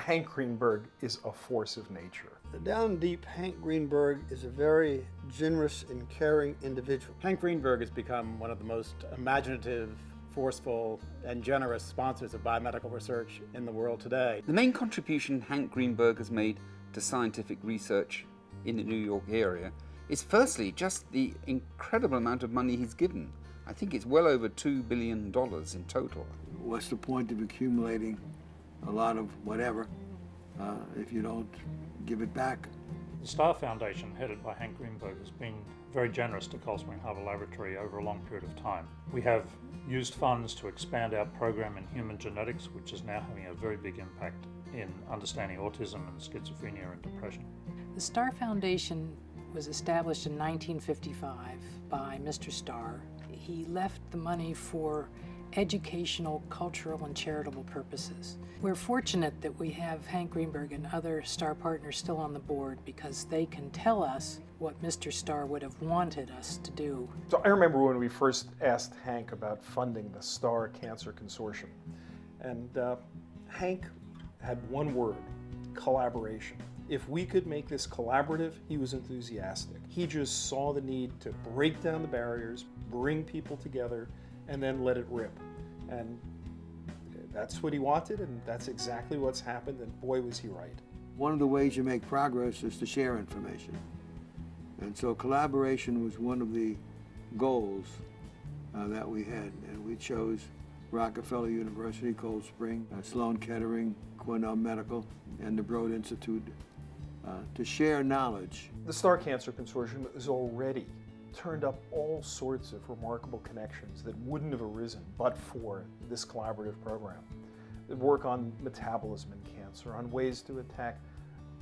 Hank Greenberg is a force of nature. The down deep Hank Greenberg is a very generous and caring individual. Hank Greenberg has become one of the most imaginative, forceful, and generous sponsors of biomedical research in the world today. The main contribution Hank Greenberg has made to scientific research in the New York area is firstly just the incredible amount of money he's given. I think it's well over $2 billion in total. What's the point of accumulating a lot of whatever if you don't give it back? The STAR Foundation, headed by Hank Greenberg, has been very generous to Cold Spring Harbor Laboratory over a long period of time. We have used funds to expand our program in human genetics, which is now having a very big impact in understanding autism and schizophrenia and depression. The STAR Foundation was established in 1955 by Mr. Starr. He left the money for educational, cultural, and charitable purposes. We're fortunate that we have Hank Greenberg and other STAR partners still on the board because they can tell us what Mr. Starr would have wanted us to do. So I remember when we first asked Hank about funding the STAR Cancer Consortium. And Hank had one word: collaboration. If we could make this collaborative, he was enthusiastic. He just saw the need to break down the barriers, bring people together, and then let it rip. And that's what he wanted, and that's exactly what's happened, and boy was he right. One of the ways you make progress is to share information. And so collaboration was one of the goals that we had, and we chose Rockefeller University, Cold Spring, Sloan Kettering, Cornell Medical, and the Broad Institute to share knowledge. The STAR Cancer Consortium has already turned up all sorts of remarkable connections that wouldn't have arisen but for this collaborative program. They work on metabolism in cancer, on ways to attack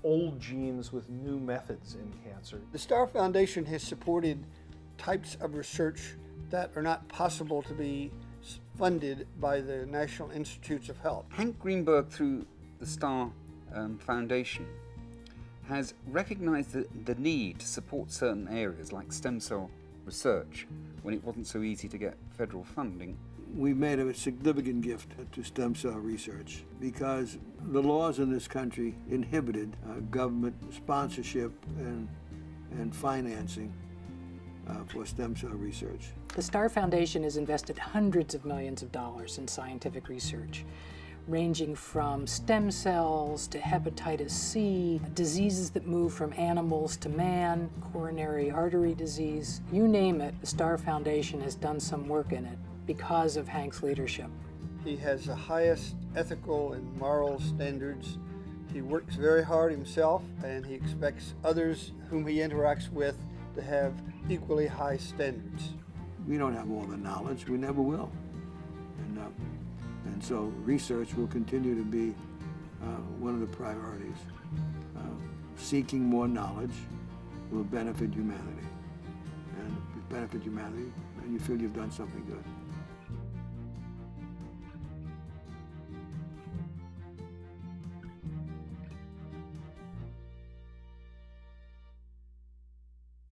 old genes with new methods in cancer. The STAR Foundation has supported types of research that are not possible to be funded by the National Institutes of Health. Hank Greenberg, through the STAR Foundation, has recognized the need to support certain areas like stem cell research when it wasn't so easy to get federal funding. We made a significant gift to stem cell research because the laws in this country inhibited government sponsorship and financing for stem cell research. The STAR Foundation has invested hundreds of millions of dollars in scientific research, ranging from stem cells to hepatitis C, diseases that move from animals to man, coronary artery disease, you name it, the STAR Foundation has done some work in it because of Hank's leadership. He has the highest ethical and moral standards. He works very hard himself, and he expects others whom he interacts with to have equally high standards. We don't have all the knowledge, we never will. And so research will continue to be one of the priorities. Seeking more knowledge will benefit humanity. And if you benefit humanity, and you feel you've done something good.